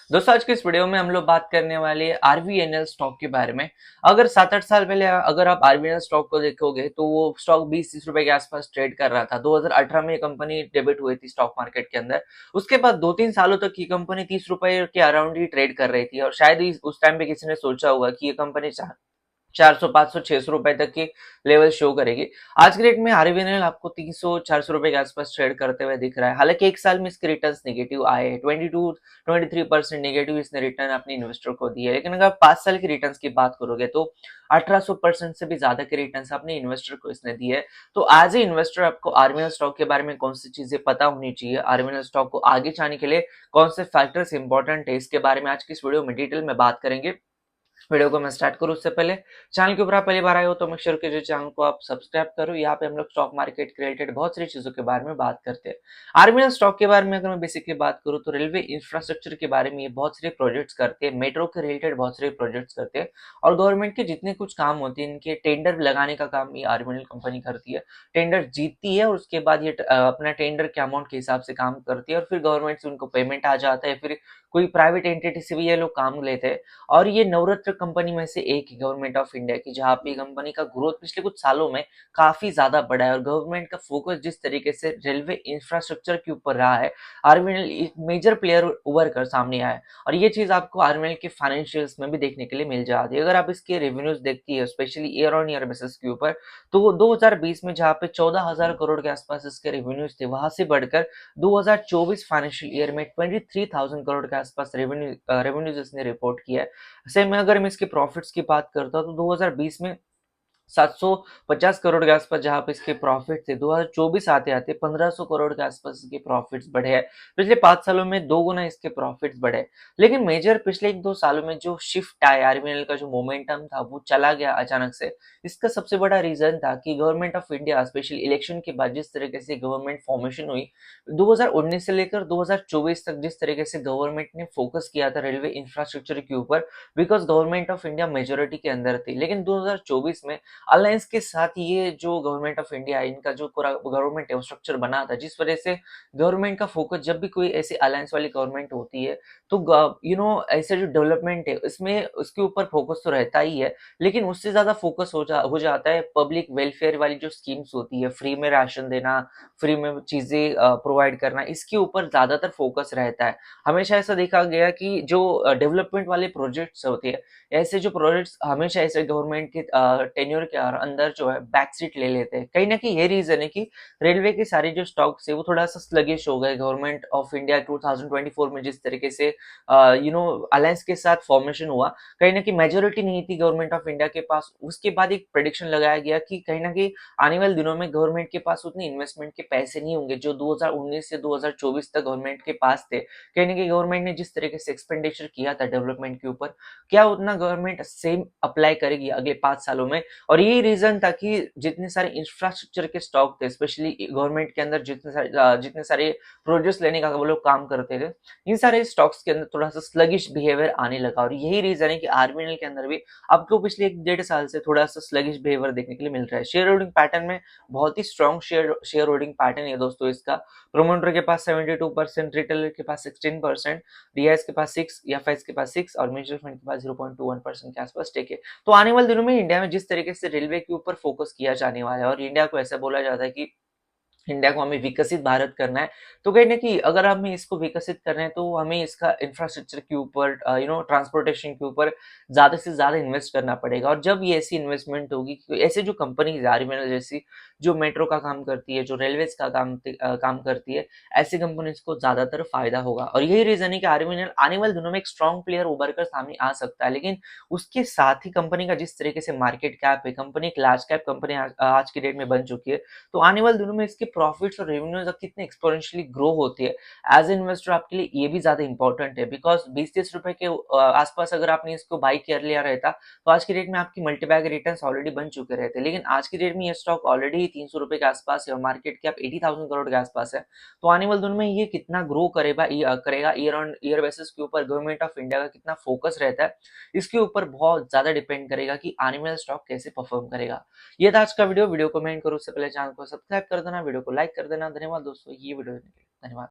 दोस्तों आज के इस वीडियो में हम लोग बात करने वाले हैं आरवीएनएल स्टॉक के बारे में। अगर 7-8 साल पहले अगर आप आरवीएनएल स्टॉक को देखोगे तो वो स्टॉक 20-30 रुपए के आसपास ट्रेड कर रहा था। 2018 में ये कंपनी डेबिट हुई थी स्टॉक मार्केट के अंदर। उसके बाद 2-3 सालों तक ये कंपनी 30 रुपए के अराउंड ही ट्रेड कर रही थी और शायद उस टाइम पे किसी ने सोचा होगा कि ये कंपनी 400, 500, 600 रुपए तक की लेवल शो करेगी। आज के डेट में आरबीएनएल आपको 300, 400 रुपए के आसपास ट्रेड करते हुए दिख रहा है। हालांकि एक साल में इसके रिटर्न्स नेगेटिव आए हैं, 22-23% नेगेटिव इसने रिटर्न अपने इन्वेस्टर को दिए। लेकिन अगर 5 साल की रिटर्न्स की बात करोगे तो 1800% से भी ज्यादा के रिटर्न्स अपने इन्वेस्टर को इसने दिए। तो एज ए इन्वेस्टर आपको आरबीएनएल स्टॉक के बारे में कौन सी चीजें पता होनी चाहिए, आरबीएनएल स्टॉक को आगे जाने के लिए कौन से फैक्टर्स इंपॉर्टेंट है, इसके बारे में आज की इस वीडियो में डिटेल में बात करेंगे। वीडियो को मैं स्टार्ट करूँ उससे पहले चैनल के ऊपर आप पहली बार आए हो तो मेक श्योर कीजिए चैनल को आप सब्सक्राइब करो। यहाँ पे हम लोग स्टॉक मार्केट के रिलेटेड बहुत सारी चीजों के बारे में बात करते हैं। आरबीएल स्टॉक के बारे में अगर मैं बेसिकली बात करूँ तो रेलवे इंफ्रास्ट्रक्चर के बारे में ये बहुत सारे प्रोजेक्ट्स करते हैं, मेट्रो के रिलेटेड बहुत सारे प्रोजेक्ट्स करते हैं और गवर्नमेंट के जितने कुछ काम होते हैं इनके टेंडर लगाने का काम ये आरबीएल कंपनी करती है। टेंडर जीतती है और उसके बाद ये अपना टेंडर के अमाउंट के हिसाब से काम करती है और फिर गवर्नमेंट से उनको पेमेंट आ जाता है, फिर कोई प्राइवेट एंटिटी से भी ये लोग काम लेते हैं। और ये नवरत्न कंपनी में से एक है गवर्नमेंट ऑफ इंडिया की, जहां पे कंपनी का ग्रोथ पिछले कुछ सालों में काफी ज्यादा बढ़ा है और गवर्नमेंट का फोकस जिस तरीके से रेलवे इंफ्रास्ट्रक्चर के ऊपर रहा है, आरबीएल एक मेजर प्लेयर उभर कर सामने आया है। और ये चीज आपको आरबीएल के फाइनेंशियल्स में भी देखने के लिए मिल जाती है। अगर आप इसके रेवेन्यूज देखती है specially year on year basis के ऊपर, तो 2020 में जहाँ पे 14,000 करोड़ के आसपास इसके रेवेन्यूज थे, वहां से बढ़कर 2024 फाइनेंशियल ईयर में 23,000 करोड़ के आसपास रेवेन्यूज इसने रिपोर्ट किया है। सेम अगर मैं इसके प्रॉफिट्स की बात करता हूँ तो 2020 में 750 करोड़ के आसपास जहां पे इसके प्रॉफिट थे, 2024 आते आते 1500 करोड़ के आसपास इसके प्रॉफिट्स बढ़े हैं। पिछले 5 सालों में 2 गुना इसके प्रॉफिट्स बढ़े। लेकिन मेजर पिछले 1-2 सालों में जो शिफ्ट आया, आरबीएल का जो मोमेंटम था वो चला गया अचानक से। इसका सबसे बड़ा रीजन था कि government of India specially election के बाद जिस तरीके से गवर्नमेंट फॉर्मेशन हुई, 2019 से लेकर 2024 तक जिस तरीके से गवर्नमेंट ने फोकस किया था रेलवे इंफ्रास्ट्रक्चर के ऊपर, because government of India majority के अंदर थी। लेकिन 2024 में अलायंस के साथ ये जो गवर्नमेंट ऑफ इंडिया इनका जो पूरा गवर्नमेंट स्ट्रक्चर बना था, जिस वजह से गवर्नमेंट का फोकस जब भी कोई ऐसी अलायंस वाली गवर्नमेंट होती है तो ऐसे जो डेवलपमेंट है इसमें उसके ऊपर फोकस तो रहता ही है, लेकिन उससे ज्यादा फोकस हो जाता है पब्लिक वेलफेयर वाली जो स्कीम्स होती है, फ्री में राशन देना, फ्री में चीजें प्रोवाइड करना, इसके ऊपर ज्यादातर फोकस रहता है। हमेशा ऐसा देखा गया कि जो डेवलपमेंट वाले प्रोजेक्ट्स होते हैं, ऐसे जो प्रोजेक्ट्स हमेशा ऐसे गवर्नमेंट के टेन्योर के अंदर जो है बैक सीट ले लेते हैं। कहीं ना कहीं ये रीजन है कि रेलवे के सारे जो स्टॉक्स है वो थोड़ा सा स्लगिश हो गए। गवर्नमेंट ऑफ इंडिया 2024 में जिस तरीके से अलायंस के साथ फॉर्मेशन हुआ, कहीं ना कहीं मेजोरिटी नहीं थी गवर्नमेंट ऑफ इंडिया के पास। उसके बाद एक प्रेडिक्शन लगाया गया कि कहीं ना कहीं आने वाले दिनों में गवर्नमेंट के पास उतने इन्वेस्टमेंट के पैसे नहीं होंगे जो 2019 से 2024 तक गवर्नमेंट के पास थे। कहीं ना कहीं गवर्नमेंट ने जिस तरीके से एक्सपेंडिचर किया था डेवलपमेंट के ऊपर, क्या उतना गवर्नमेंट सेम अप्लाई करेगी अगले 5 सालों में। और यही रीजन था कि जितने सारे इंफ्रास्ट्रक्चर के स्टॉक थे स्पेशली गवर्नमेंट के अंदर, जितने सारे प्रोजेक्ट्स लेने का वो लोग काम करते थे, इन सारे स्टॉक्स के अंदर थोड़ा सा स्लगिश बिहेवियर आने लगा। और यही रीजन है कि आरबीएल के अंदर भी आपको पिछले 1-1.5 साल से थोड़ा सा स्लगिश बिहेवियर देखने के लिए मिल रहा है। शेयर होल्डिंग पैटर्न में बहुत ही स्ट्रॉन्ग शेयर होल्डिंग पैटर्न है दोस्तों इसका। प्रोमोटर के पास 72%, रिटेलर के पास 16%, डीआईएस के पास 6, एफआईएस के पास 6 और म्यूचुअल फंड के पास 0.21% के आसपास टेक है। तो आने वाले दिनों में इंडिया में जिस तरीके से रेलवे के ऊपर फोकस किया जाने वाला है और इंडिया को ऐसा बोला जाता है कि इंडिया को हमें विकसित भारत करना है, तो कहीं ना कहीं अगर हमें इसको विकसित करना है तो हमें इसका इंफ्रास्ट्रक्चर के ऊपर, ट्रांसपोर्टेशन के ऊपर ज्यादा से ज्यादा इन्वेस्ट करना पड़ेगा। और जब ये ऐसी इन्वेस्टमेंट होगी कि ऐसे जो कंपनीज आरबीएल जैसी जो मेट्रो का काम करती है, जो रेलवेज का काम करती है, ऐसी कंपनीज को ज्यादातर फायदा होगा। और यही रीजन है कि आरबीएल आने वाले दिनों में एक स्ट्रॉन्ग प्लेयर उभर कर सामने आ सकता है। लेकिन उसके साथ ही कंपनी का जिस तरीके से मार्केट कैप है, कंपनी एक लार्ज कैप कंपनी आज की डेट में बन चुकी है, तो आने वाले दिनों में इसके प्रॉफिट्स और रेवेन्यूज कितने एक्सपोनेंशियली ग्रो होती है, एज इन्वेस्टर आपके लिए ये भी ज्यादा इंपॉर्टेंट है। बिकॉज 20-30 रुपए के आसपास अगर आपने इसको बाई कर लिया रहता तो आज की डेट में आपकी मल्टीबैग रिटर्न ऑलरेडी बन चुके रहते। लेकिन आज की डेट में ये स्टॉक ऑलरेडी 300 रुपए के आसपास है और मार्केट कैप 80,000 करोड़ के आसपास है। तो आने वाले दिनों में ये कितना ग्रो करेगा ईयर ऑन ईयर बेसिस के ऊपर, गवर्नमेंट ऑफ इंडिया का कितना फोकस रहता है, इसके ऊपर बहुत ज्यादा डिपेंड करेगा कि आने वाला स्टॉक कैसे परफॉर्म करेगा। ये था आज का वीडियो को कमेंट करो, उससे पहले चैनल को सब्सक्राइब कर देना, वीडियो को लाइक कर देना। धन्यवाद दोस्तों ये वीडियो देखने के लिए, धन्यवाद।